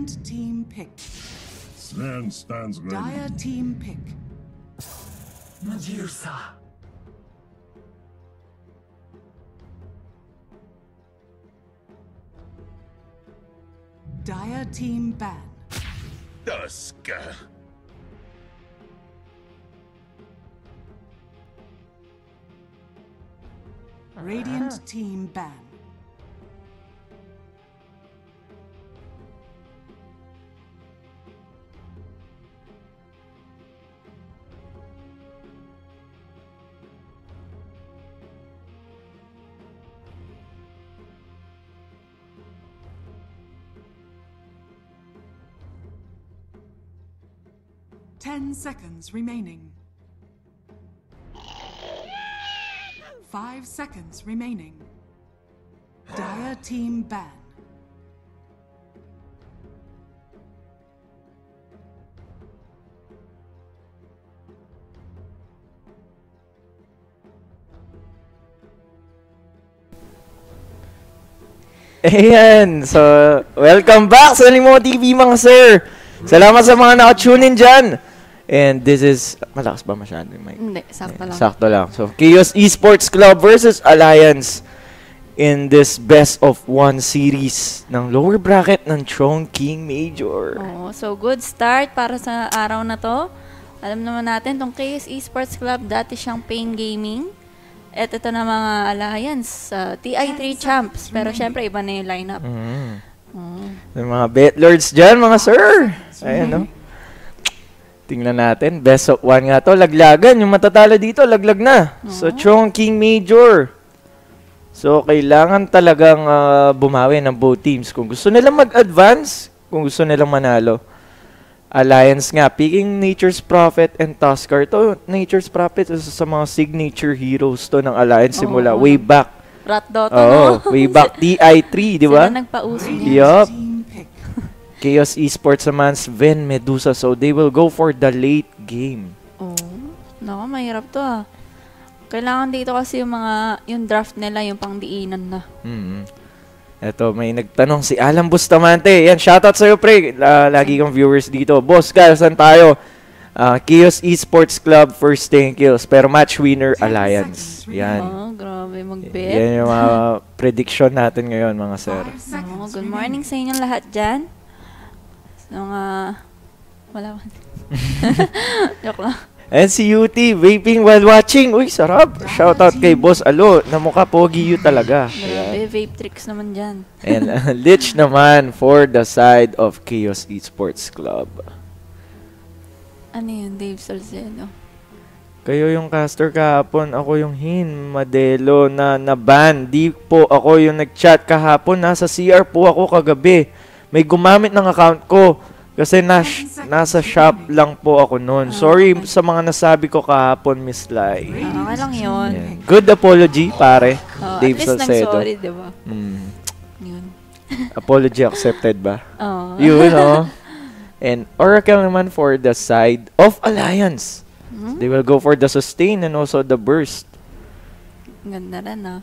Radiant team pick. Slan stands ready. Dire team pick. Medusa. Dire team ban. Dusk. Radiant team ban. Ten seconds remaining. 5 seconds remaining. Dire team ban. Ayan, so welcome back sa Limo TV mga sir. Salamat sa mga naka-tune in dyan. And this is, malakas ba masyado yung mic? Hindi, sakto lang. Sakto lang. So, Chaos Esports Club versus Alliance in this best of one series ng lower bracket ng Throne King Major. Oh, so good start para sa araw na to. Alam naman natin, tong Chaos Esports Club, dati siyang Pain Gaming. At ito na mga Alliance, TI3 champs. Pero syempre, iba na yung lineup. Yung mga betlords dyan, mga sir. Ayan, no? Tingnan natin. Best of one nga to. Laglagan. Yung matatalo dito, laglag na. So, Throne King Major. So, kailangan talagang bumawi ng both teams. Kung gusto nilang mag-advance, kung gusto nilang manalo. Alliance nga, picking Nature's Prophet and Tuskar. To, Nature's Prophet is sa mga signature heroes to ng Alliance simula way back. Rat Dota, no? Way back TI3, di ba? Sila nagpauso niya. Yup. Chaos Esports naman's Ven Medusa. So, they will go for the late game. Oh, naku, mahirap to Kailangan dito kasi yung draft nila, yung pangdiinan na. Eto, may nagtanong si Alan Bustamante. Yan, shoutout sa'yo, pre. Lagi kang viewers dito. Boss, saan tayo? Chaos Esports Club, first 10 kills. Pero match winner, Alliance. Yan. Oh, grabe, mag-bet. Yan yung mga prediction natin ngayon, mga sir. Oh, good morning sa inyong lahat dyan. Wala pa. Joke lang. And si UT, vaping while watching. Uy, sarap. Shoutout kay Boss Alo. Namukha pogi you talaga. Grabe, vape tricks naman dyan. And Lich naman for the side of Chaos Esports Club. Ano yun, Dave Salcedo? Kayo yung caster kahapon, ako yung Madelo na ban. Di po ako yung nag-chat kahapon. Nasa CR po ako kagabi. May gumamit ng account ko. Kasi nasa shop lang po ako noon. Sorry sa mga nasabi ko kahapon, Miss Lai. Okay lang yun. Yeah. Good apology, pare. Dave at least Salcedo. nag-sorry, diba? Yun. Apology accepted ba? Oo. Yun, oh. And Oracle naman for the side of Alliance. They will go for the sustain and also the burst. Ganda rin, Ano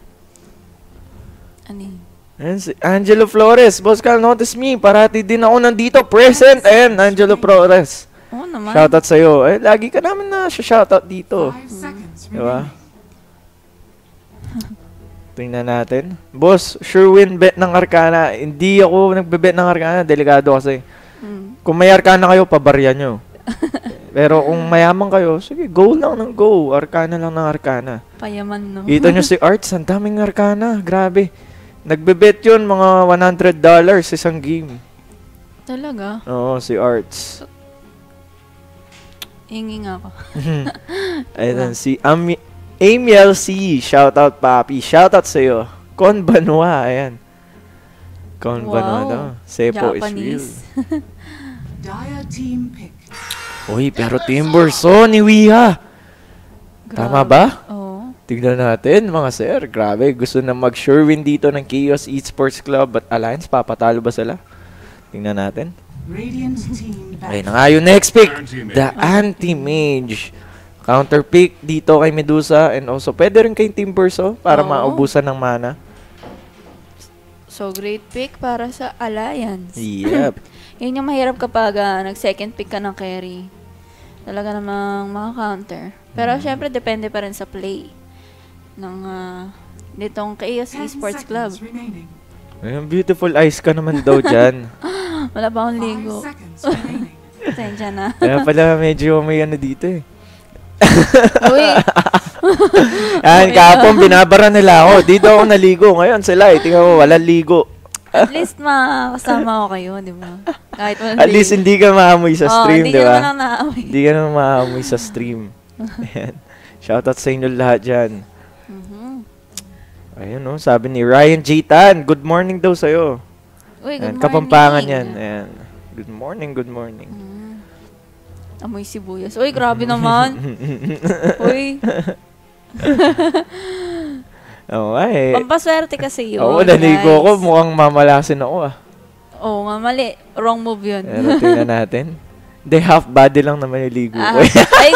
yun? And si Angelo Flores, boss ka, notice me, parati din ako nandito, present. Ayan, Angelo Flores. Oo naman. Shoutout sa'yo. Eh, lagi ka namin na shoutout dito. 5 seconds Diba? remaining. Tingnan natin. Boss, sure win bet ng Arcana. Hindi ako nagbe-bet ng Arcana, delikado kasi. Kung may Arcana kayo, pabarya nyo. Pero kung mayaman kayo, sige, go lang ng go. Arcana lang ng Arcana. Payaman, no? Kita nyo si Arts, ang daming Arcana. Grabe. Nagbe-bet yun, mga $100 isang game. Talaga? Oo, si Arts. Hingi nga ako. Ayan, si Amiel C. Shoutout, papi. Shoutout sa'yo. Con Banua, ayan. Con Banua daw. Sepo is real. Japanese. Dire team pick. Uy, pero Timberson ni Wiha. Tama ba? Oo. Tignan natin, mga sir. Grabe, gusto na mag-sure win dito ng Chaos Esports Club. But Alliance, papatalo ba sila? Tingnan natin. Radiant team ban. Okay na nga yung next pick. The Anti-Mage. Counter pick dito kay Medusa. And also, pwede rin kay Timberso para Oo. maubusan ng mana. So, great pick para sa Alliance. Yep. Yun yung mahirap kapag nag-second pick ka ng carry. Talaga namang maka-counter. Pero syempre, depende pa rin sa play ng nitong Chaos 10 Esports Club. seconds remaining. Ayun, beautiful eyes ka naman daw dyan. Wala pa akong 5 ligo. seconds remaining. Pasensya na. Kaya pala medyo may ano dito eh. Uy, Yan, kahapon binabara nila ako. Dito ako naligo. Ngayon sila eh. Tingnan mo, walang ligo. at least makakasama ko kayo, di ba? Kahit walang At least ligo. hindi ka maamoy sa stream, hindi di ka ba? naman ang naamoy. Hindi ka naman maamoy sa stream. Ayan. Shoutout sa inyo lahat dyan. Ayun no, sabi ni Ryan J. Tan, good morning daw sa'yo. Uy, Ayan, good morning. Kapampangan yan. Ayan. Good morning, good morning. Amoy sibuyas. Uy, grabe naman. Uy, Oo eh. pampaswerte kasi yun, Oo, naligo ko. guys. Mukhang mamalasin ako ah. Oo nga, mali. Wrong move yun. Pero tingnan natin. Hindi, half body lang naman yung ligo ko. Ay,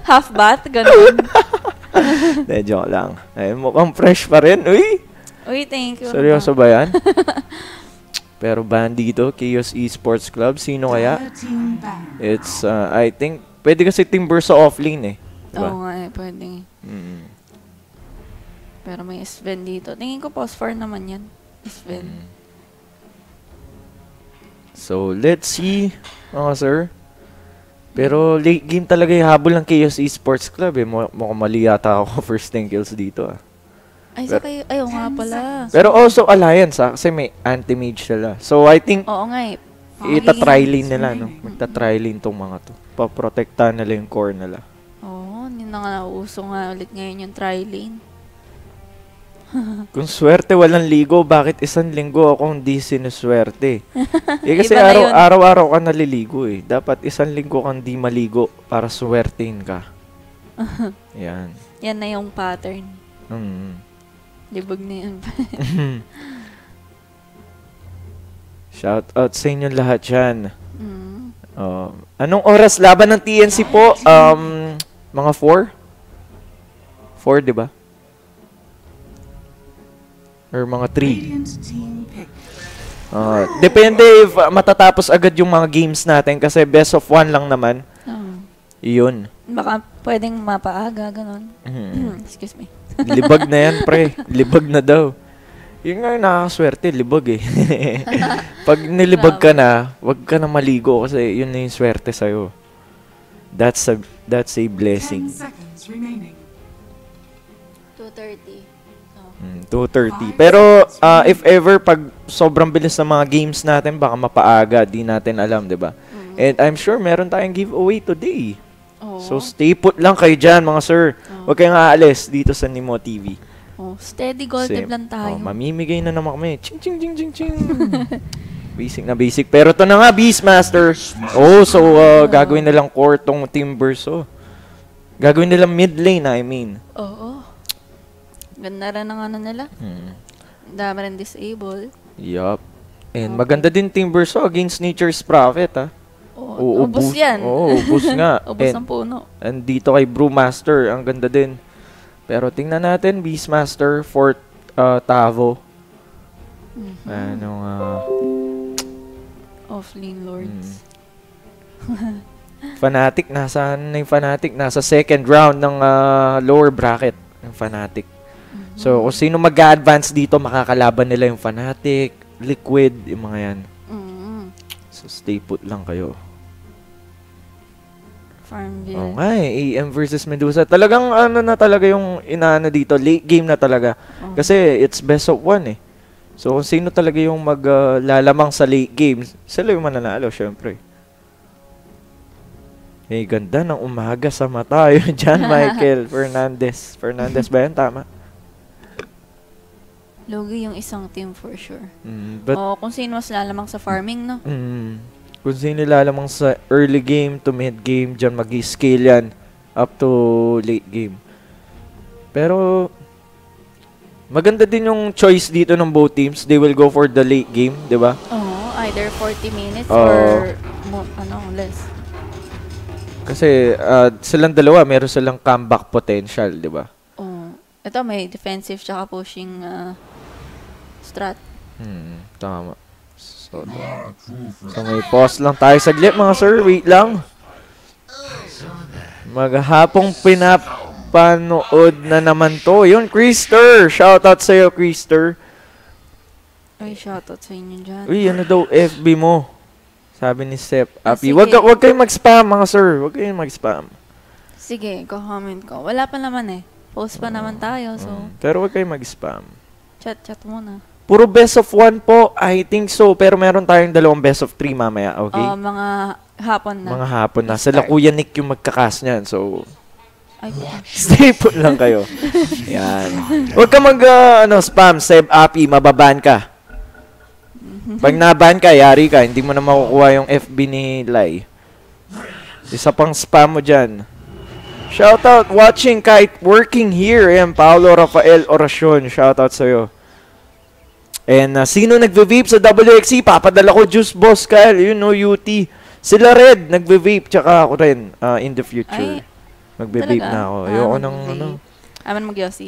half bath, ganun. Hindi, joke lang. Ay, mukhang fresh pa rin. Uy! Uy, thank you. Seryoso ba yan? Pero bandito, Chaos Esports Club, sino kaya? Dire team ban. It's, I think, pwede kasi Timber sa offlane eh. Diba? Oo nga, pwede. Mm. Pero may Sven dito. Tingin ko post 4 naman yan. Sven. So, let's see, mga sir. Pero late game talaga yung habol ng Chaos Esports Club eh. Mukhang mali yata ako first 10 kills dito ah. Ay, sa kayo. Ayaw nga 10 pala. seconds. Pero also Alliance ah, kasi may anti-mage sila. So, I think, Oo nga eh. ita-try lane nila, no? remaining. Magta-try lane tong mga to. Paprotektahan nila yung core nila. Oo, hindi na nga nauso nga ulit ngayon yung tri-lane. Kung swerte walang ligo, bakit isang linggo ako hindi sinuswerte? Eh kasi Iba na yun. araw-araw ka naliligo eh. Dapat isang linggo kang di maligo para swertein ka. Yan. Yan na yung pattern. Mm. Libog na yun. Shout out sa inyo lahat dyan. Mm. Anong oras laban ng TNC po? Mga 4? 4, di ba? Or mga 3? Radiant team pick. Depende if matatapos agad yung mga games natin kasi best of 1 lang naman. Oo. Iyon. Baka pwedeng mapaaga, ganun. Mhm. Excuse me. Libag na yan, pre. Libag na daw. Yun nga yung nakakaswerte, libag eh. Pag nilibag ka na, wag ka na maligo kasi yun na yung swerte sa'yo. That's a 10 blessing. seconds remaining. 2:30. 2:30. Pero if ever pag sobrang bilis ng mga games natin, baka mapaaga, di natin alam, 'di ba? And I'm sure meron tayong giveaway today. Oo. So stay put lang kayo diyan, mga sir. Huwag kayong aalis dito sa Nimo TV. Oh, steady gold Kasi, dib lang tayo. mamimigay na naman kami. Ching ching ching ching ching. Basic na basic. Pero to na nga, Beastmaster. Oh, so gagawin na lang core tong Timbers. Oh. Gagawin nila mid lane, I mean. Oo. Ganda rin ang ano nila. Dami rin disable. Yup. And maganda din Timbers against Nature's Prophet, ha. Oo, ubos yan. Oo, ubos nga. Ubos ng puno. And dito kay Brewmaster, ang ganda din. Pero tingnan natin, Beastmaster, 4th Tavo. Anong, Offlane Lords. Fnatic, nasaan na yung Fnatic? Nasa second round ng lower bracket ng Fnatic. So, kung sino mag-advance dito, makakalaban nila yung Fnatic, Liquid, yung mga yan. So, stay put lang kayo. Farmville. Oo nga eh, AM versus Medusa. Talagang ano na talaga yung inaano dito, late game na talaga. Kasi it's best of 1 eh. So kung sino talaga yung maglalamang sa late game, sila yung mananalo syempre. Eh, ganda ng umaga sa mata yun dyan, Michael Fernandez. Fernandez ba yan? Tama? Logi yung isang team for sure. But, Kung sino mas lalamang sa farming, no? kung sino lalamang sa early game to mid game, dyan mag-scale yan up to late game. Pero, maganda din yung choice dito ng both teams. They will go for the late game, di ba? Oo, either 40 minutes or less. Kasi silang dalawa, meron silang comeback potential, di ba? Oo. Ito may defensive tsaka pushing strat. Tama. So may pause lang tayo saglit mga sir. Wait lang. Maghapong pinapanood na naman to. Yun, Krister. Shoutout sa'yo, Krister. Ay, shoutout sa inyo dyan. Uy, ano daw FB mo? Sabi ni Sep. Api. Sige. Wag kayong mag-spam mga sir. Wag kayong mag-spam. Sige, comment ko. Wala pa naman eh. Post pa naman tayo, so Pero wag kayong mag-spam. chat muna. Puro best of 1 po. I think so. Pero meron tayong 2 best of 3 mamaya. Okay? Mga hapon na. Mga hapon na. Sila Kuya Nick yung magkakas niyan. So, Ay, stay put lang kayo. Yan. Huwag ka spam. Seb Api, mababan ka. Pag naban ka, yari ka. Hindi mo na makukuha yung FB ni Lai. Isa pang spam mo dyan. Shoutout watching kahit working here. Ayan, Paolo Rafael Oracion. Shoutout sa'yo. And sino nagve-vape sa WXC? Papadala ko Juice Boss Kyle. You know, UT. Sila Red, nagve-vape. Tsaka ako rin, in the future. Ay, Magbe-vape talaga? na ako. Ayoko ng Aman mag-yossi.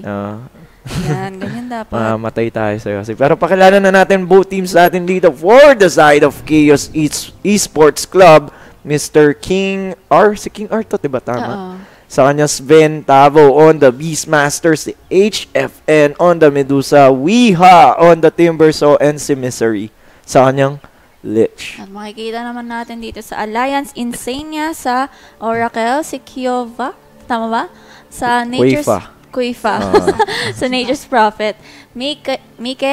Yan, ganyan dapat. matay tayo sa Yossi. Pero pakilala na natin both teams natin dito. For the side of Chaos Esports Club, Mr. King R. Si King R to, diba? Tama. Oo. Sa kanya Sven Tavo on the Beastmasters, si HFN on the Medusa, Weeha on the Timbersaw, and si Misery sa kanyang Lich. At makikita naman natin dito sa Alliance Insania sa Oracle, si Kiova, tama ba? Sa Nature's Kuifa. Sa Nature's Prophet. Mike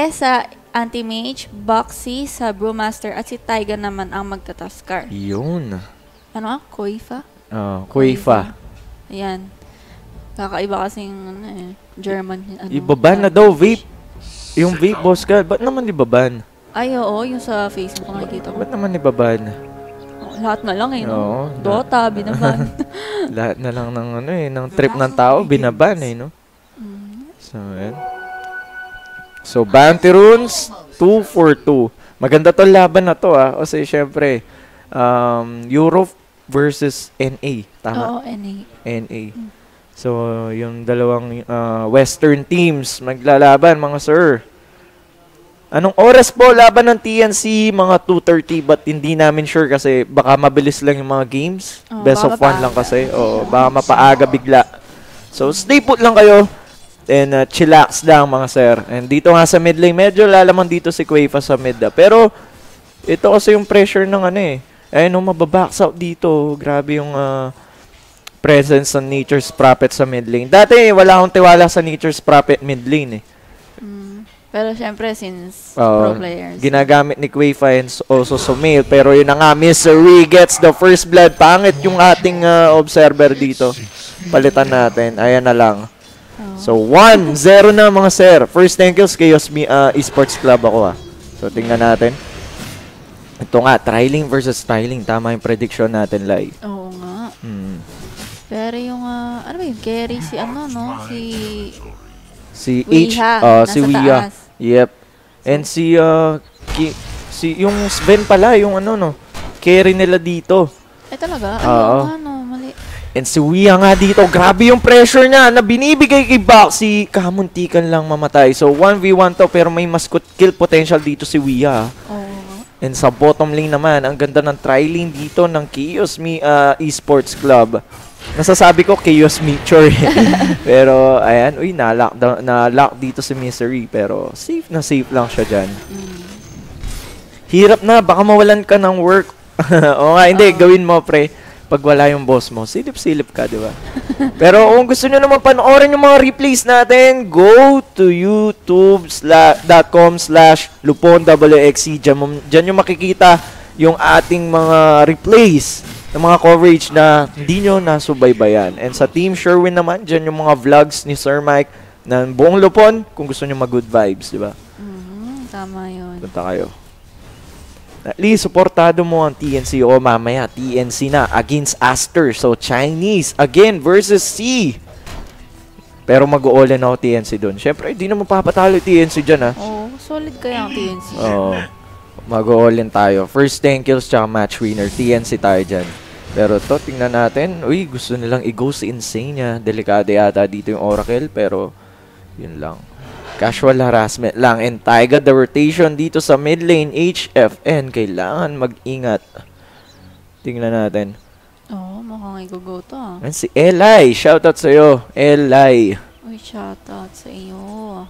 sa Anti-Mage, Boxy sa Brewmaster, at si Tiger naman ang magtataskar. Yun. Ano nga? Kuifa? Kuifa. Ayan. Kakaiba kasing German. Ibaban na daw, vape. Yung vape, boss ka. Ba't naman ibaban? Ay, oo. Yung sa Facebook nakikita ko. Ba't naman ibaban? Lahat na lang eh, no? Oo. Dota, binaban. Lahat na lang ng ng trip ng tao, binaban no? So, ayan. So, Bounty Runes, 2 for 2. Maganda to laban na to, Kasi, syempre, Europe versus NA. Tama? Oo, NA. NA. So, yung dalawang Western teams maglalaban, mga sir. Anong oras po laban ng TNC? Mga 2:30, but hindi namin sure kasi baka mabilis lang yung mga games. Best of 1 lang kasi. O, baka mapaaga bigla. So, stay put lang kayo. And chillax lang, mga sir. And dito nga sa mid lane, medyo lalaman dito si Quaifa sa mid. Pero, ito kasi yung pressure ng Ayun, mababox out dito. Grabe yung presence ng Nature's Prophet sa mid lane. Dati, wala akong tiwala sa Nature's Prophet mid lane Pero syempre, since pro players. Ginagamit ni Quaifa and also Sumail. Pero yun na nga, Misery gets the first blood. Pangit yung ating observer dito. Palitan natin. Ayan na lang. So, 1-0 na mga sir. First thank yous, Chaos Esports Club ako So, tingnan natin. Ito nga, Triling versus Triling. Tama yung prediction natin, Lai. Oo nga. Pero yung, ano ba yung Gary, si Si Weeha, si nasa Weeha. taas. Yep. And si yung Sven pala, yung carry nila dito. Ay talaga? Mali. And si Weeha nga dito, grabe yung pressure niya na binibigay kay Boxy. Kamuntikan lang mamatay. So 1v1 to, pero may mas kill potential dito si Weeha. And sa bottom lane naman, ang ganda ng tri-lane dito ng Chaos Esports Club. Nasasabi ko Chaos Meteor. Pero ayan, na-lock dito si Misery, pero safe lang siya diyan. Hirap na, baka mawalan ka ng work. O nga, hindi, gawin mo pre. Pag wala yung boss mo, silip-silip ka, di ba? Pero kung gusto nyo naman panoorin yung mga replays natin, go to youtube.com/LuponWXC. Diyan yung makikita yung ating mga replays ng mga coverage na hindi nyo nasubaybayan. And sa Team Sherwin naman, dyan yung mga vlogs ni Sir Mike ng buong Lupon kung gusto nyo mag-good vibes, di ba? Tama yun. Punta kayo. At least, supportado mo ang TNC. O mamaya, TNC na against Aster. So, Chinese again versus C. Pero mag-o-all-in ako TNC dun. Siyempre, hindi naman papatalo TNC dyan, Solid kaya ang TNC. Mag-all-in tayo. First 10 kills tsaka match winner. TNC tayo dyan. Pero to, tingnan natin. Uy, gusto nilang i-go si Insania. Delikado yata dito yung Oracle. Pero, yun lang. Casual harassment lang. And Taiga, the rotation dito sa mid lane, HFN. Kailangan mag-ingat. Tingnan natin. Oo, mukhang i-go to ah. And si Eli. Shoutout sa'yo. Eli. Uy, shoutout sa iyo.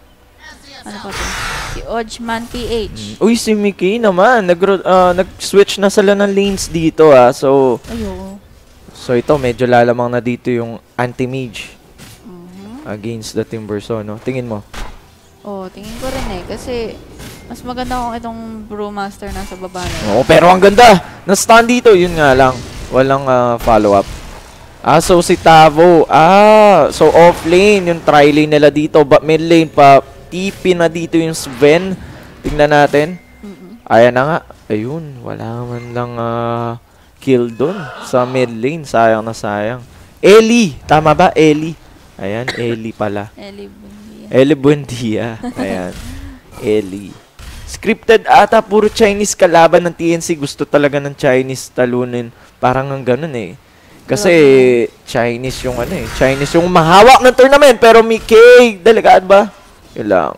Ano pa to? Si Ojman PH. Uy, si Mickey naman. Nag-switch na sila ng lanes dito ah. So ito, medyo lalamang na dito yung anti-mage. Against the Timbersaw, no? Tingin mo? Tingin ko rin kasi mas maganda kung itong Brewmaster nasa baba na. Oo, pero ang ganda! Na-stun dito, yun nga lang. Walang follow-up. So si Tavo. So off lane, yung tri-lane nila dito. But mid lane pa, TP na dito yung Sven. Tingnan natin. Ayan na nga. Ayun, wala man lang kill dun sa mid lane. Sayang na sayang. Ellie! Tama ba? Ellie. Ayan, Ellie pala. Ellie Buendia. Ayan. Ellie. Scripted ata, puro Chinese kalaban ng TNC. Gusto talaga ng Chinese talunin. Parang ang ganun eh. Kasi Chinese yung Chinese yung mahawak ng tournament. Pero Mickey, delikado ba? Yun lang.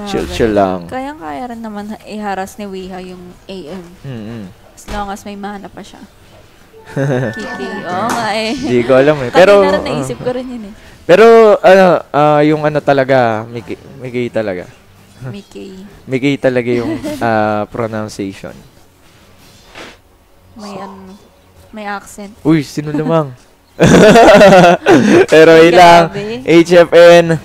Chill lang. Kayang-kaya rin naman iharas ni Wiha yung AM. As long as may mana pa siya. Kiki. Oo nga eh. Hindi ko alam eh. Pero kanina rin naisip ko rin yun eh. Pero yung talaga, Mickey talaga. Mickey talaga yung pronunciation. May accent. Uy, sino lamang? Pero ilang HFN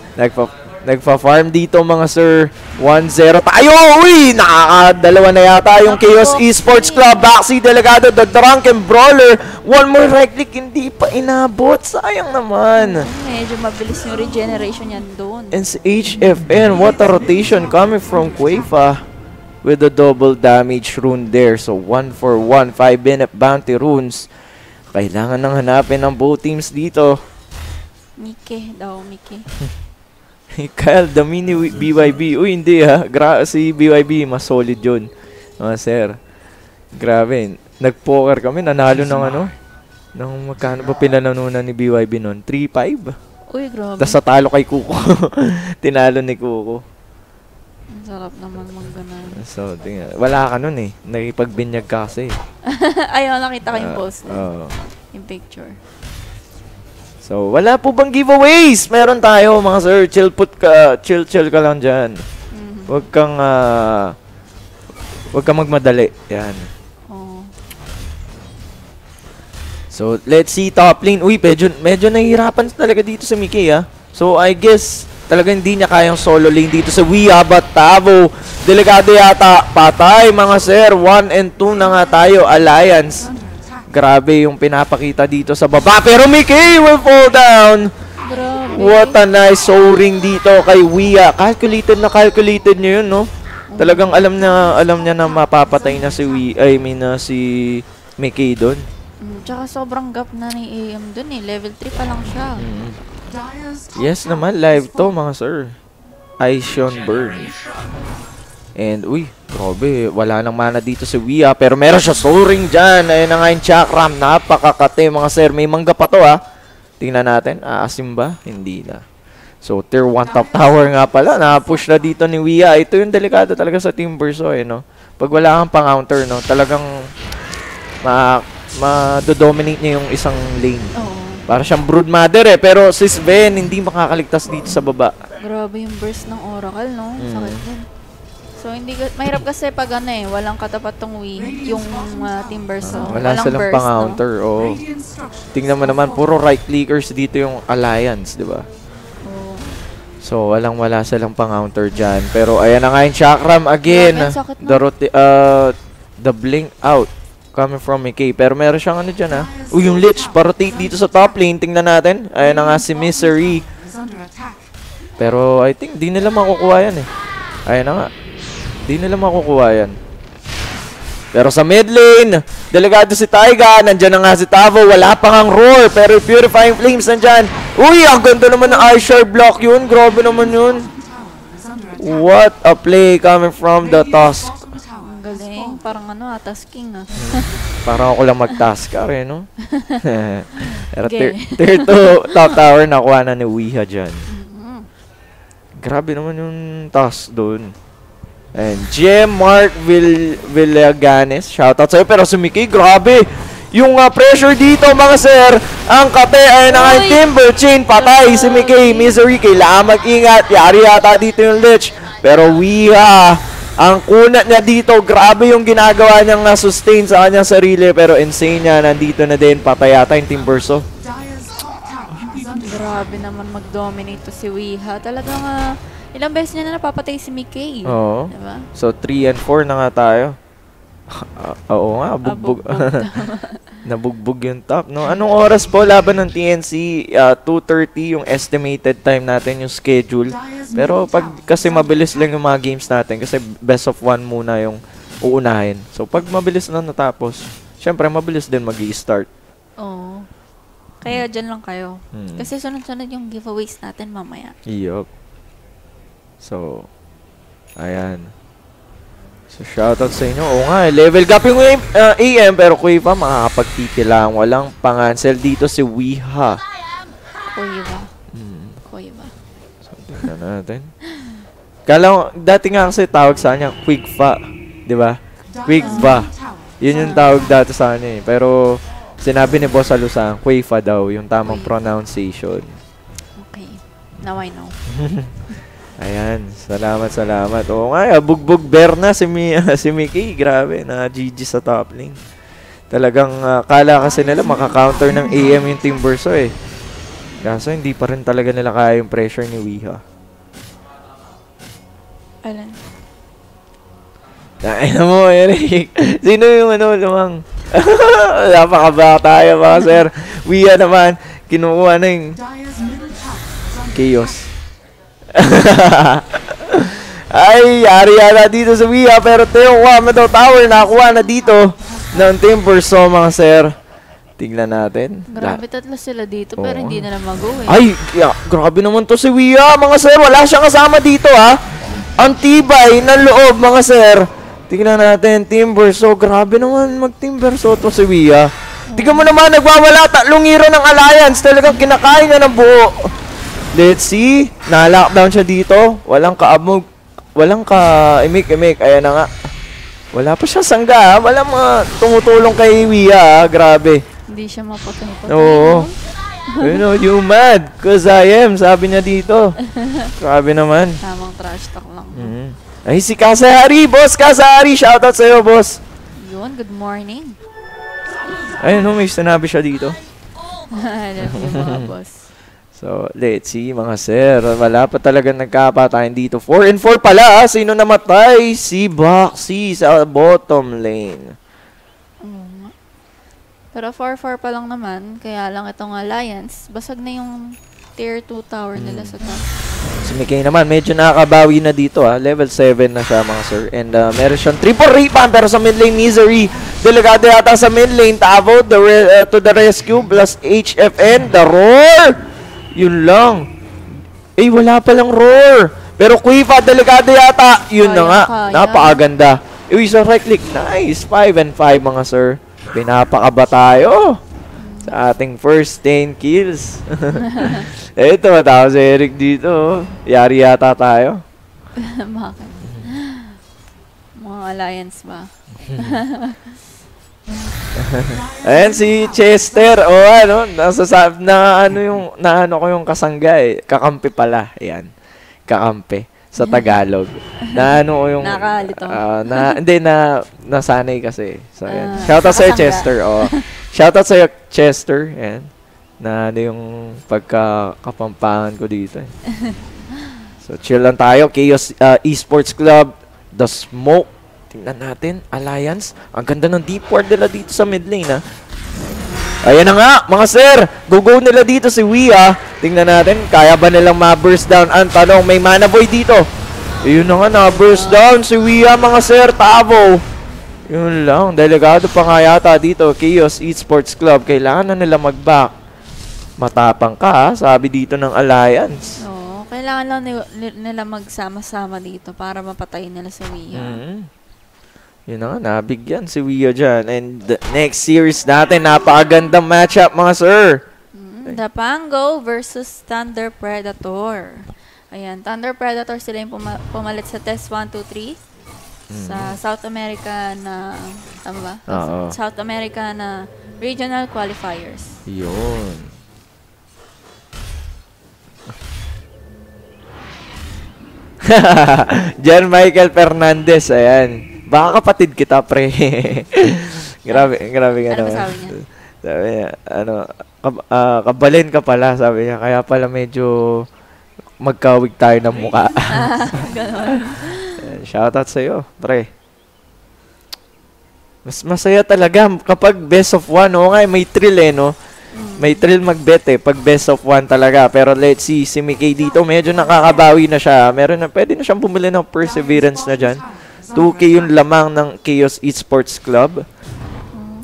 nagfa-farm dito mga sir. 1-0 tayo. Uy, nakakadalawa na yata yung Chaos Esports Club. Baxi Delegado, the Drunken Brawler. One more right click, hindi pa inabot. Sayang naman. Medyo mabilis yung regeneration yan doon. And si HFN, what a rotation coming from Quafa with the double damage rune there. So 1 for 1, 5-minute bounty runes. Kailangan nang hanapin ng both teams dito. Mickey. Kyle, the mini BYB. Uy, hindi ha. Si BYB, mas solid yun. Sir. Grabe. Nag-poker kami. Nanalo ng ng magkano ba pinananunan ni BYB nun? 3-5? Uy, grabe. Tapos natalo kay Kuko. Tinalo ni Kuko. Ang sarap naman mangganan. So, tingnan. Wala ka nun eh. Nakipagbinyag ka kasi. Ayaw, nakita ko yung post. Yung picture. So, wala po bang giveaways? Meron tayo mga sir. Chill ka lang dyan. Huwag kang magmadali. Yan. So, let's see top lane. Uy, medyo nahihirapan talaga dito sa Mickey So, I guess talaga hindi niya kayang solo lane dito sa Wia. But Tavo, delikado yata. Patay mga sir. 1 and 2 na nga tayo. Alliance. Grabe yung pinapakita dito sa baba. Pero Mickey will fall down. Grabe. What a nice soaring dito kay Wia. Calculated niya yun, no? Talagang alam niya na mapapatay na si si Mickey doon. Tsaka sobrang gap na ni AM doon eh. Level 3 pa lang siya. Yes naman, live to mga sir. Aishon Burn. And uy, grabe, wala nang mana dito si Wia. Pero meron siya soaring dyan. Ayun na nga yung chakram. Napakakate mga sir. May mangga pa to Tingnan natin. Aasim ba? Hindi na. So, tier 1 top tower nga pala. Na-push na dito ni Wia. Ito yung delikado talaga sa Timbersaw no? Pag wala kang pang-counter, no? Talagang ma-dominate niya yung isang lane. Para siyang broodmother pero si Sven hindi makakaligtas dito sa baba. Grabe yung burst ng Oracle, no? Sakit din. So, mahirap kasi pag walang katapat tong yung Timbersaw. Wala silang pang-counter, Tingnan mo naman, puro right clickers dito yung Alliance, di ba? So, wala silang pang-counter dyan. Pero, ayan na nga yung Chakram again. The blink out coming from Mickey. Pero meron siyang dyan Uy, yung Lich, pa-rotate dito sa top lane. Tingnan natin. Ayan na nga si Misery. Pero, I think, di nila makukuha yan Ayan na nga. Di nila makukuha yan. Pero sa mid lane, delikado si Taiga. Nandyan na nga si Tavo. Wala pang ang roar. Pero Purifying Flames nandyan. Uy, ang ganda naman ng Ice Block yun. Grabe naman yun. What a play coming from the Tusk. Ang galing. Parang tasking Parang ako lang mag-tasker no? Pero tier 2 top tower nakuha na ni Wiha dyan. Grabe naman yung task doon. And Jem Mark Villaganes, shoutout sa'yo. Pero si Mickey, grabe. Yung pressure dito, mga sir. Ang kape ay ng Timber Chain. Patay si Mickey. Misery, kailangan mag-ingat. Yari yata dito yung Lich. Pero Wiha, ang kunat niya dito, grabe yung ginagawa niyang sustain sa kanyang sarili. Pero insane niya, nandito na din. Patay yata yung Timberso. Dire's top tower is under Grabe naman mag-dominate to si Wiha. Talagang ilang beses niya na napapatay si Mickey. Oo. Diba? So 3 and 4 na nga tayo. Oo nga, bugbog. Nabugbog yung top, no? Anong oras po laban ng TNC? 2:30 yung estimated time natin, yung schedule. Pero pag kasi mabilis lang yung mga games natin kasi best of 1 muna yung uunahin. So pag mabilis na natapos, syempre mabilis din mag-i-start. Oo. Kaya dyan lang kayo. Kasi sunod-sunod yung giveaways natin mamaya. Yup. So, ayan. So, shoutout sa inyo. Oo nga, level gap yung AM, pero Kuiva makakapagtiti lang. Walang pangansel dito si Wiha. Kuiva. So, tingnan natin. Dati nga kasi tawag sa kanya, Quickfa. Di ba? Quickfa. Yun yung tawag dati sa kanya eh. Pero, sinabi ni Boss Alusang, Kuiva daw, yung tamang pronunciation. Okay. Now I know. Ayan, salamat. Oo nga, bugbog Berna si Mickey. Grabe, na GG sa top lane. Talagang kala kasi nila maka-counter ng AM yung Timberso eh. Kaso hindi pa rin talaga nila kaya yung pressure ni Wiha. Alan. Ay mo, Eric. Sino yung lumang? Napakaba tayo mga sir. Wiha naman, kinukuha na yung Dire's middle tower is under chaos. Ay, yari yata dito sa Wiha. Pero Teo Wamado Tower nakuha na dito ng Timberso, mga sir. Tingnan natin. Grabe, tatlo sila dito pero hindi na mag-go eh. Ay, grabe naman to si Wiha, mga sir. Wala siyang kasama dito, ha. Ang tibay ng loob, mga sir. Tingnan natin, Timberso. Grabe naman mag-Timberso to si Wiha. Tingnan mo naman, nagwawala. 3 hero ng Alliance. Talagang kinakain na ng buo. Let's see. Na-lockdown siya dito. Walang kaabog. Walang ka-imik-imik. Ayan na nga. Wala pa siya sangga, ha? Wala mga tumutulong kay Wiha, ha? Grabe. Hindi siya mapatay-patay. Oo. You know, you mad. Cause I am. Sabi niya dito. Grabe naman. Tamang trash talk lang. Ay, si Kasahari. Boss Kasahari. Shoutout sa'yo, boss. Yun, good morning. Ayun, may sinabi siya dito. I love you mga boss. So, let's see, mga sir. Wala pa talaga nagkapatayan dito. 4 and 4 pala. Sino namatay? Si Boxy sa bottom lane. Pero 4-4 pa lang naman. Kaya lang itong Alliance, basag na yung tier 2 tower nila sa top. Si Mickey naman, medyo nakakabawi na dito, ha. Level 7 na siya, mga sir. And meron siyang triple rebound, pero sa mid lane, Misery. Delegado yata sa mid lane. Tavo to the rescue, plus HFN. The roar! Yun lang. Eh, wala palang roar. Pero Kuiva, delegado yata. Yun na nga. Napakaganda. Uy, sa right click. Nice. 5 and 5, mga sir. Pinapakaba tayo sa ating first 10 kills. Ito, matao si Eric dito. Yari yata tayo. Bakit? Mga Alliance ba? Ayan si Chester. O ano, naano ko yung kasangga eh. Kakampi pala. Ayan. Kakampi sa Tagalog. Naano ko yung Nakalito. hindi nasanay kasi. So ayan. Shoutout sa kasangga. Chester. Oh. Shoutout sa Chester. Ayan. Na ano yung pagkakapampangan ko dito eh. So chill lang tayo. Chaos Esports Club, The Smoke. Tingnan natin, Alliance. Ang ganda ng deep ward nila dito sa mid lane, ha. Ayan na nga, mga sir. Go nila dito si Wiha. Tingnan natin, kaya ba nilang ma-burst down? Ang tanong, may mana boy dito. Ayun na nga, na-burst down si Wiha, mga sir. Tavo. Yun lang, delegado pa nga yata dito. Chaos Esports Club. Kailangan na nila mag-back. Matapang ka, ha? Sabi dito ng Alliance. Oo, kailangan lang nila magsama-sama dito para mapatay nila si Wiha. Yun na nga, nabigyan si Wiha dyan. And the next series natin, napakagandang matchup, mga sir. Dapango versus Thunder Predator. Ayan, Thunder Predator sila yung pumalit sa Test 1, 2, 3. Sa South America na, tama ba? Oo. South America na regional qualifiers. Yun. Jan Michael Fernandez, ayan. Baka kapatid kita, pre. grabe ka Ano naman. ba sabi niya? Sabi niya, kabalin ka pala, sabi niya. Kaya pala medyo magkawig tayo ng mukha. Ganon. Shoutout sa'yo, pre. Mas masaya talaga kapag best of one. Oo nga, may thrill no? May thrill mag-bet pag best of one talaga. Pero let's see, si Mickey dito, medyo nakakabawi na siya. Pwede na siyang bumili ng Perseverance na dyan. 2K yung lamang ng Chaos Esports Club.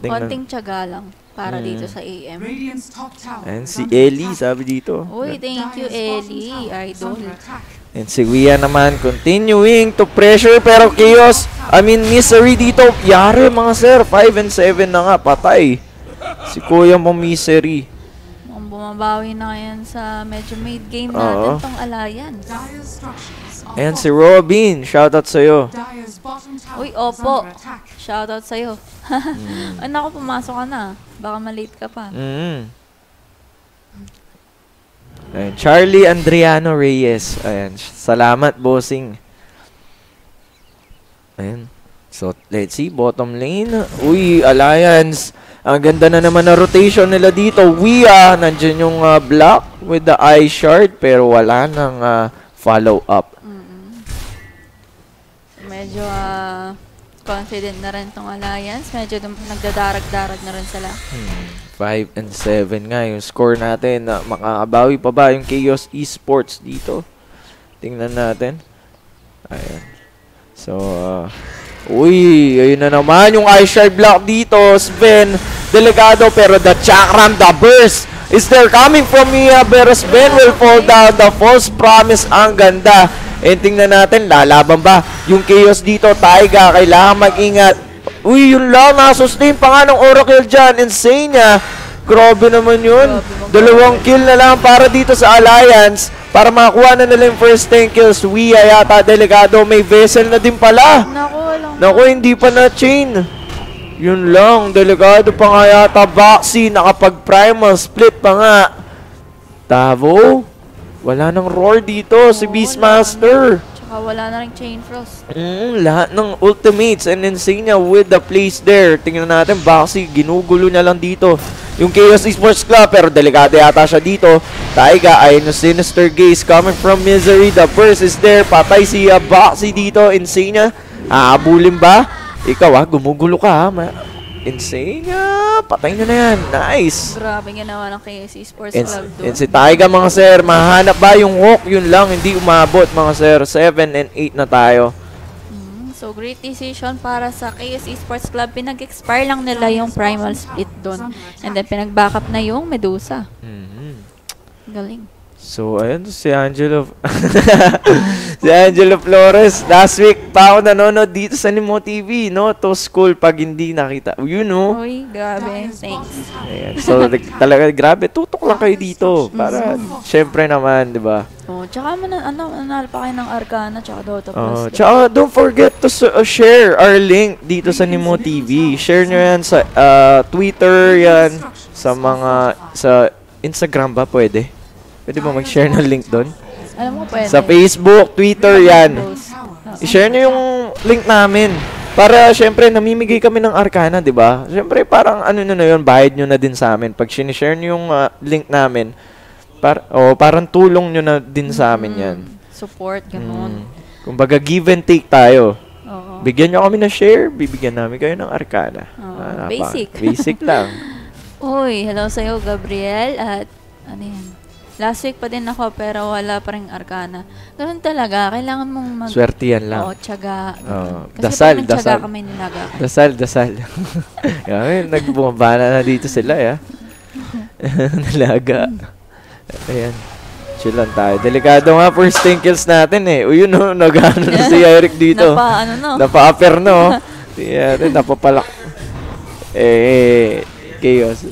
Konting tiyaga lang para dito sa AM. Radiant's top tower And is si under Ellie, attack. sabi dito. Uy, thank you, Dire's Ellie. bottom tower is Idol. under attack. And si Wia naman, continuing to pressure. Pero Chaos, Misery dito. Yari mga sir, 5 and 7 na nga, patay. Si Kuya mo Misery. Mukhang bumabawi na yan sa medyo mid-game Oo. natin tong Alliance. Dire's structures are Ayan si fortified. Robin, shoutout sa'yo. Dire's bottom tower Uy, is opo. under attack. Shoutout sa'yo. Ay, naku, pumasok ka na. Baka malate ka pa. Ayan, Charlie Andriano Reyes. Ayan, salamat, bossing. Ayan. So, let's see, bottom lane. Uy, Alliance. Ang ganda na naman na rotation nila dito. Wia, nandyan yung block with the eye shard, pero wala nang follow-up. Medyo confident na rin tong Alliance. Medyo nagdadarag-darag na rin sila. 5 and 7 nga yung score natin. Makakabawi pa ba yung Chaos Esports dito? Tingnan natin. Ayan. So, uy, ayun na naman yung eye-shard block dito. Sven Delegado, pero the Chakram, the burst is there coming from Mia, pero Sven will fall down. The false promise, ang ganda. And tingnan natin, lalaban ba yung Chaos dito? Taiga, kailangan mag-ingat. Uy, yun lang, nakasustain pa nga ng Oracle dyan. Insane niya. Grabe naman yun. 2 kill na lang para dito sa Alliance. Para makakuha na nila yung first 10 kills. Wia yata, Delegado. May vessel na din pala. Naku, walang... Naku, hindi pa na-chain. Yun lang, Delegado pa nga yata. Baxi, nakapag-primal. Split pa nga. Tavo. Wala nang roar dito. Si Beastmaster. Tsaka wala na rin Chain Frost. Lahat ng ultimates and Insania with the place there. Tingnan natin, Baxi, ginugulo niya lang dito yung Chaos Esports Club, pero delikado yata siya dito. Taiga, ayun yung Sinister Gaze coming from Misery. The burst is there. Patay si Baxi dito. Insania, haabulin ba? Ikaw gumugulo ka Insania, patay nyo na yan. Nice. Grabe ginawa ng KS Esports And, Club doon. and si Taiga mga sir, mahanap ba yung hook? Yun lang, hindi umabot mga sir. 7 and 8 na tayo. So, great decision para sa KS Esports Club. Pinag-expire lang nila yung Primal Split doon. And then, pinag-backup na yung Medusa. Galing. So, ayun, si Angelo. Si Angelo Flores. Last week pa ako nanonood dito sa Nimo TV, no? To school pag hindi nakita. You know? Uy, grabe. Thanks. Ayan. So, talaga, grabe. Tutok lang kayo dito. Para, syempre naman, di ba? Oh, tsaka nanalo pa kayo ng Arcana tsaka Dota Plus. Tsaka, don't forget to share our link dito sa Nimo TV. Share nyo yan sa Twitter, yan. Sa Instagram ba pwede? Pwede ba mag-share ng link doon? Alam mo, pwede. Sa Facebook, Twitter, yan. I-share nyo yung link namin. Para, syempre, namimigay kami ng Arcana, di ba? Syempre, parang ano na yun, bayad nyo na din sa amin. Pag sinishare nyo yung link namin, parang tulong nyo na din sa amin yan. Support, ganun. Kumbaga, give and take tayo. Oo. Bigyan nyo kami ng share, bibigyan namin kayo ng Arcana. Basic. Basic lang. Uy, hello sa'yo, Gabriel. At, ano yan? Last week pa din ako, pero wala pa rin Arcana. Ganun talaga, kailangan mong Swerte yan lang. Oo, tiyaga. Kasi Dasal, pag nagtiyaga dasal. kami nilaga. Dasal. Nagbumabana na dito sila, Nalaga. Ayan. Chill lang tayo. Delikado nga first 10 kills natin Uy, yun nag-ano na si Eric dito. Napa-upper no. Napapalak. Chaos.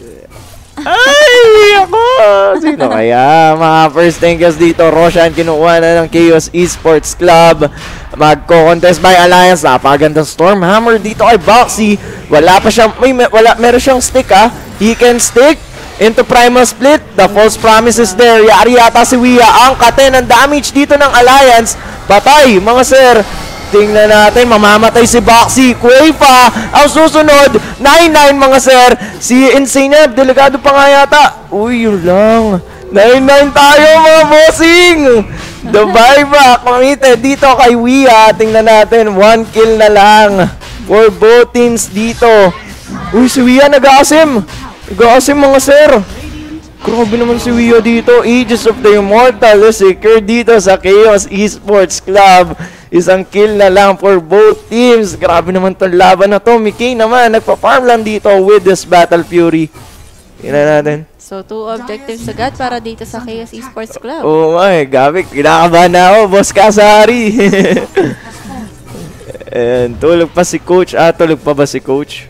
Ay, ako! Sino kaya? Mga first thinkers dito. Roshan kinukuha na ng Chaos Esports Club. Magko-contest by Alliance. Napakagandang Stormhammer dito kay Boxy. Wala pa siyang, meron siyang stick He can stick into Primal Split. The false promise is there. Yari yata si Wia. Ang kate ng damage dito ng Alliance. Patay, mga sir. Tingnan natin, mamamatay si Boxy. Kuefa, ang susunod. 9-9, mga sir. Si Insane, delikado pa nga yata. Uy, yun lang. 9-9 tayo, mga bossing. The buyback, committed dito kay Wia. Tingnan natin, 1 kill na lang for both teams dito. Uy, si Wia nag-aasim. Nag-aasim, mga sir. Grabe naman si Wia dito. Aegis of the Immortal is secure dito sa Chaos Esports Club. Isang kill na lang for both teams. Grabe naman itong laban na to. Mickey naman, nagpa-farm lang dito with this Battle Fury. Tingnan natin. So, 2 objectives agad para dito sa Chaos Esports Club. Oh my, gabi. Kinakabahan na ako, Boss Kasari. And tulog pa si Coach. Tulog pa ba si Coach?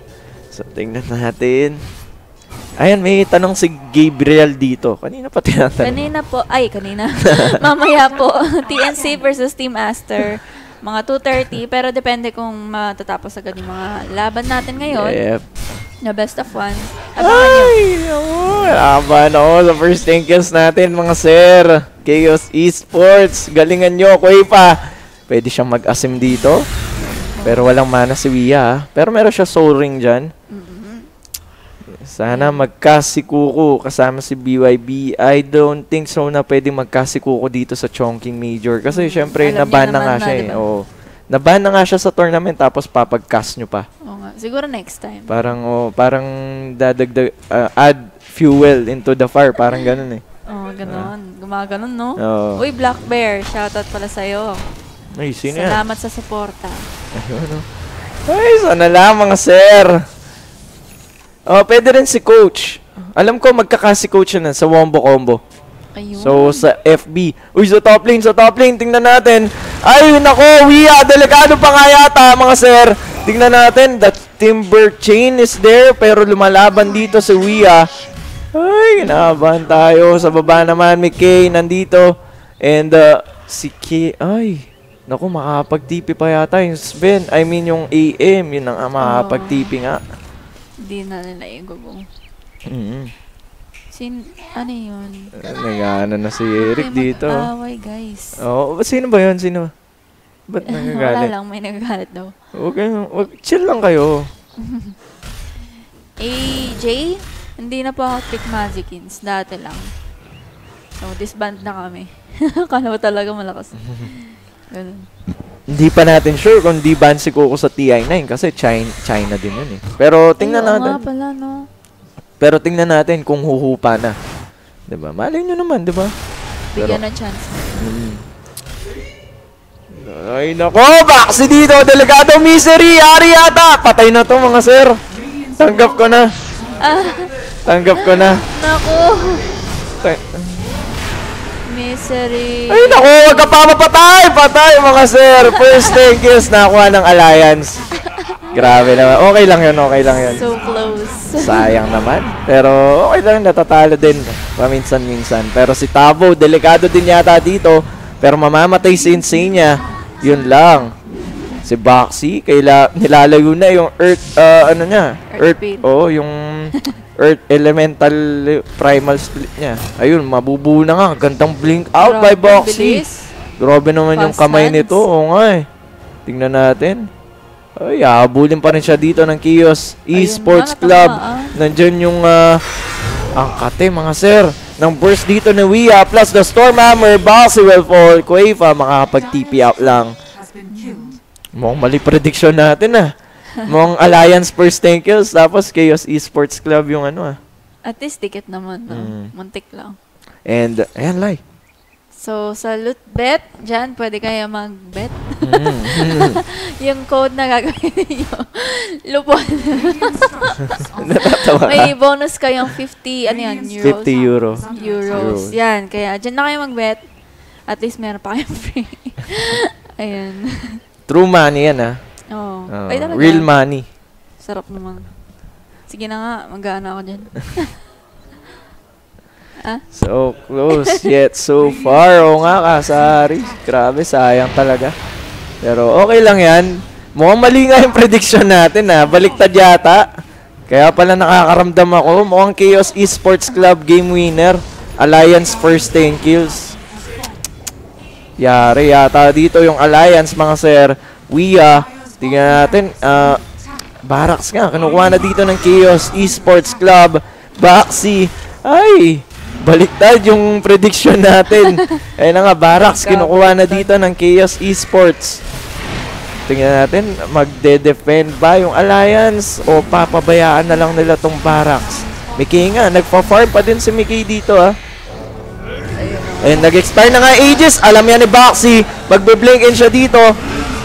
So, tingnan natin. Ayan, may tanong si Gabriel dito. Kanina pa tinatanong. Kanina. Mamaya po, TNC versus Team Aster. Mga 2:30, pero depende kung matatapos agad yung mga laban natin ngayon. Yep. Na best of 1. Abangan nyo. Laban ako sa first thinkers natin, mga sir. Chaos Esports. Galingan nyo, Kuepa. Pwede siyang mag-asim dito. Pero walang mana si Wia. Pero meron siya soul ring dyan. Sana magkasikuko kasama si BYB. I don't think so na pwedeng magkasikuko dito sa Chongqing Major. Kasi syempre, naban na nga siya diba? Oo. Naban na nga siya sa tournament tapos papag-cast nyo pa. Oo nga. Siguro next time. Parang dadagdag, add fuel into the fire. Parang ganun Ganon. Gumaganon, no? Oo. Uy, Black Bear. Shoutout pala sa'yo. Ay, sino yan? Salamat sa suporta. Ayun, Ay, sana lang, mga sir. Pwede rin si Coach. Alam ko, magkakasi Coach na sa Wombo Combo. Ayun. So, sa FB. Uy, sa top lane, tingnan natin. Ay, nako, Wia, delikado pa nga yata, mga sir. Tingnan natin, the Timber Chain is there, pero lumalaban dito si Wia. Ay, kinabahan tayo. Sa baba naman, may Kay nandito. And, si Kay, ay, naku, makakapag-TP pa yata yung Sven. I mean, yung AM, yun ang makakapag-TP nga. Hindi na nila igugong. Ano yun? Nag-ano na si Eric dito. Mag-away, guys. Sino ba yun? Sino? Ba't nagagalit? Wala lang, may nagagalit daw. Chill lang kayo. AJ, hindi na po ako Trick Magicins. Dati lang. So, disband na kami. Kala ko talaga malakas. Ganun. Hindi pa natin sure kung di ban si Coco sa TI9 kasi China din yun Pero tingnan natin. Pala, no? Pero tingnan natin kung huhupa na. 'Di ba? Malay nyo naman, 'di ba? Bigyan ng chance. Ay nako, Boxy dito, delikado misery, ari yata. Patay na 'to, mga sir. Tanggap ko na. Tanggap ko na. Naku. Misery. Ay naku, wag ka pa mapatay. Patay, mga sir. First thank yous nakuha ng Alliance. Grabe naman. Okay lang yun. So close. Sayang naman. Pero okay lang, natatalo din. Paminsan-minsan. Pero si Tavo, delikado din yata dito. Pero mamamatay si Insane. Yun lang. Si Boxy, nilalayo na yung Earth, Earth, yung Earth Elemental Primal Split niya. Ayun, mabubuo na nga. Gandang blink out by Boxy. Grabe naman yung kamay nito. Oo nga Tingnan natin. Ay, habulin pa rin siya dito ng Chaos Esports Club. Nandyan yung, ang kate, mga sir. Nang burst dito ni Wia plus the Stormhammer. Boxy will fall. Kuefa, makakapag-TP out lang. Mukhang mali prediction natin Mukhang Alliance first thank yous. Tapos Chaos Esports Club yung At least ticket naman. Muntik lang. And, ayan, Lai. So, sa loot bet, dyan, pwede kayo mag-bet. Yung code na gagawin niyo, lupon. May bonus kayong 50, euros? 50 Euros. Yan, kaya dyan na kayo mag-bet. At least meron pa kayong free. Ayan. True money yan Ay, talaga. Real money. Sarap naman. Sige na nga, mag-aana ako dyan. So close, yet so far. Oo nga, Kasari. Grabe, sayang talaga. Pero okay lang yan. Mukhang mali nga yung prediction natin, ha. Baliktad yata. Kaya pala nakakaramdam ako. Mukhang Chaos Esports Club game winner. Alliance first 10 kills. Yari yata dito yung Alliance, mga sir. Tingnan natin. Barracks nga. Kinukuha na dito ng Chaos Esports Club. Baxi. Ay, baliktad yung prediction natin. Ayun na nga, Barracks. Kinukuha na dito ng Chaos Esports. Tingnan natin, magde-defend ba yung Alliance o papabayaan na lang nila tong Barracks. Mickey nga, nagpa-farm pa din si Mickey dito, ha. Ayun, nag-expire na nga Aegis. Alam yan ni Baxi. Magbe-blink in siya dito.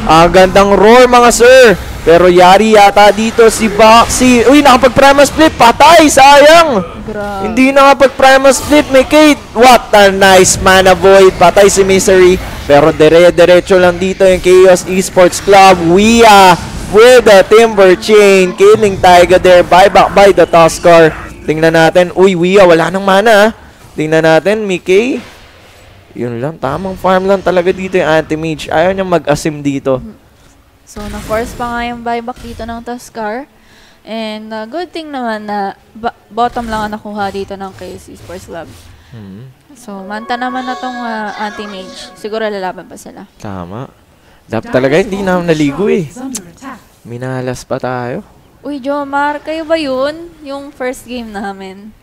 Gandang roar, mga sir. Pero yari yata dito si Baxi. Uy, nakapag-Primal Split. Patay, sayang. Grabe. Hindi nakapag-Primal Split, Mickey. What a nice mana void. Patay si Misery. Pero dire-diretso lang dito yung Chaos Esports Club. With the Timber Chain. Killing Taiga there. Buyback by the Tuskar. Tingnan natin. Uy, wala nang mana, ha. Tingnan natin, Mickey. Yun lang, tamang farm lang talaga dito yung anti-mage. Ayaw niya mag-asim dito. So, na-force pa nga yung buyback dito ng Tuskar. And good thing naman na bottom lang ang nakuha dito ng KS Esports Club. So, manta naman na tong anti-mage. Siguro lalaban pa sila. Tama. Dapat talaga hindi na naligo eh. Minalas pa tayo. Uy, Jomar, kayo ba yun? Yung first game namin.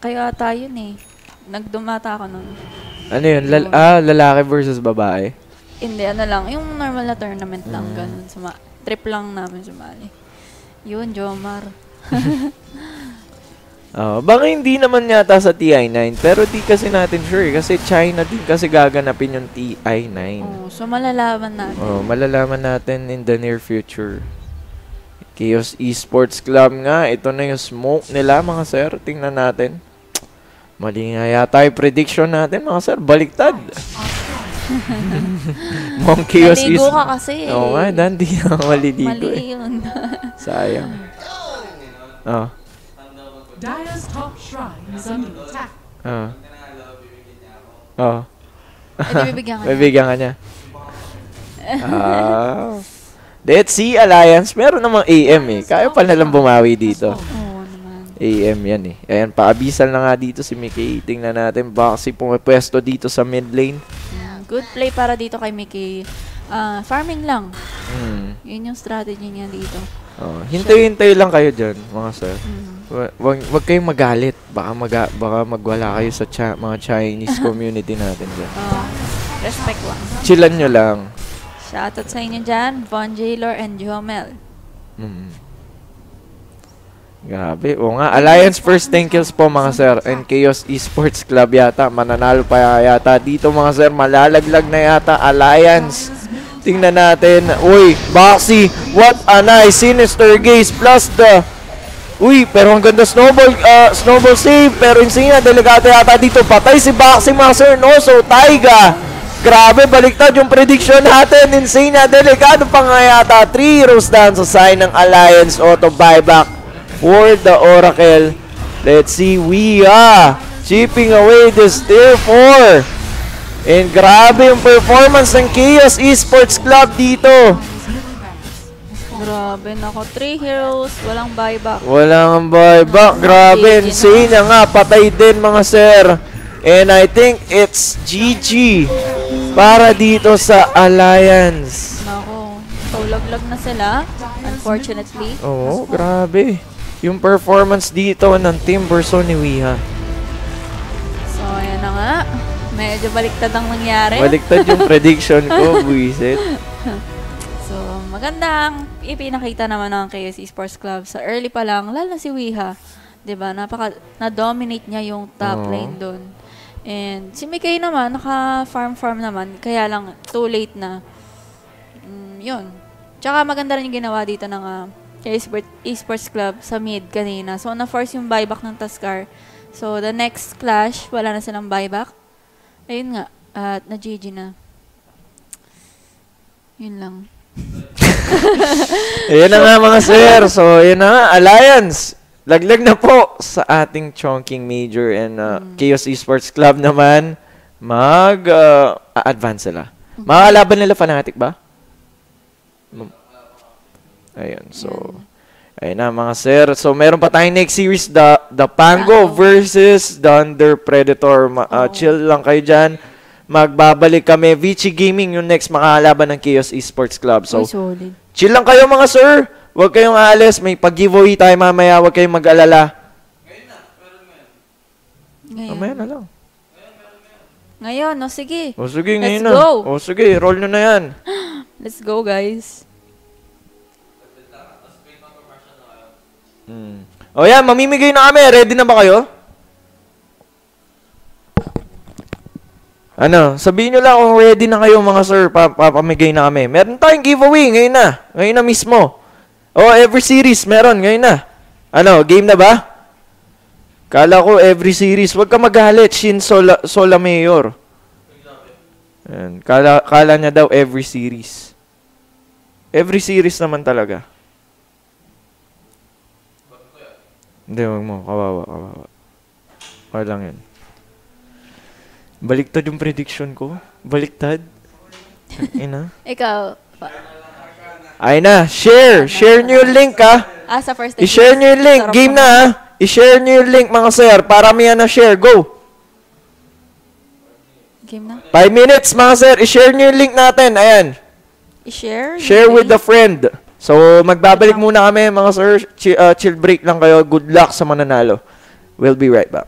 Kayo ata yun eh. Nagdumata ako nun. Ano yun? Lalaki versus babae? Hindi, ano lang. Yung normal na tournament lang. Ganun. Trip lang namin sumali. Yun, Jomar. Baka hindi naman yata sa TI9. Pero di kasi natin sure. Kasi China din kasi gaganapin yung TI9. So malalaman natin. Malalaman natin in the near future. Chaos Esports Club nga. Ito na yung smoke nila, mga sir. Tingnan natin. Mali nga yata yung prediction natin, mga sir. Baliktad. Maligo ka kasi eh. Oo nga, hindi ako maliligo Mali yun. Sayang. Dire's top shrine is under attack. Bibigyan ka Bibigyan ka niya. Let's see, Alliance. Meron namang AM eh. Kaya pa nalang bumawi dito. AM yan eh. Ayan, paabisal na nga dito si Mickey. Tingnan natin, Baxi pumipwesto dito sa mid lane. Good play para dito kay Mickey. Farming lang. Yun yung strategy niya dito. Hintay-hintay lang kayo dyan, mga sir. Wag kayong magalit. Baka magwala kayo sa mga Chinese community natin dyan. Respect lang. Chillan nyo lang. Shoutout sa inyo dyan, Von Jailor and Jomel. Grabe. O nga, Alliance first 10 kills po, mga sir. And Chaos Esports Club yata. Mananalo pa yata dito, mga sir. Malalaglag na yata Alliance. Tingnan natin. Uy, Baxi. What a nice sinister gaze. Plus the... Uy, pero ang ganda snowball save. Pero Insane, delikado yata dito. Patay si Baxi, mga sir. No, so Taiga. Grabe, baliktad yung prediction natin. Insane, delikado pa nga yata. 3 heroes down sa sign ng Alliance auto buyback for the Oracle. Let's see, chipping away this tier 4. And grabe yung performance ng Chaos Esports Club dito. Grabe, nako. 3 heroes, walang buyback. Walang buyback. Grabe, Insane na nga. Patay din, mga sir. And I think it's GG para dito sa Alliance. Nako. So, laglag na sila, unfortunately. Oo, grabe. Yung performance dito ng Team Berson ni Wiha. So, ayan na nga. Medyo baliktad ang nangyari. Baliktad yung prediction ko, buisit. So, magandang ipinakita naman ng KS Esports Club sa early pa lang, lalo na si Wiha. 'Di ba? Na-dominate niya yung top lane doon. And si Mickey naman, naka-farm naman, kaya lang too late na. Yun. Tsaka maganda rin yung ginawa dito ng Esports Club sa mid kanina. So, na-force yung buyback ng Tuskar. So, the next clash, wala na silang buyback. Ayun nga. At na-GG na. Yun lang. Ayan na nga, mga sir. So, yun na nga. Alliance. laglag na po sa ating Chongqing Major and Chaos Esports Club naman advance sila. Makakalaban nila Fnatic ba? Ayun, so ayun na mga sir. So meron pa tayong next series, the Pango versus Thunder Predator. Chill lang kayo dyan. Magbabalik kami. Vici Gaming yung next makakalaban ng Chaos Esports Club. So chill lang kayo mga sir. Huwag kayong aalis. May pag-giveaway tayo mamaya. Huwag kayong mag-alala. Mamaya na lang. Ngayon, o sige. O sige, Let's ngayon na. go. O sige, roll nyo na yan. Let's go, guys. O yan, mamimigay na kami. Ready na ba kayo? Ano, sabihin nyo lang kung ready na kayo mga sir. Papamigay na kami. Meron tayong giveaway ngayon na. Ngayon na mismo. O, every series meron. Ngayon na. Ano, game na ba? Kala ko every series. Huwag ka magalit, Shin Sola Mayor. Ayan. Kala niya daw every series. Every series naman talaga. Hindi, huwag mo. Kawawa. Okay lang yan. Baliktad yung prediction ko. Baliktad. Ina. Ikaw. Ay na. Share. Share nyo yung link, ha. Sa first I-share nyo yung link. Game na, ha. I-share nyo yung link, mga sir. Paramihan na share. Go. Game na. 5 minutes, mga sir. I-share nyo yung link natin. Ayan. I-share? Share with a friend. So, magbabalik muna kami, mga sir. Chill break lang kayo. Good luck sa mananalo. We'll be right back.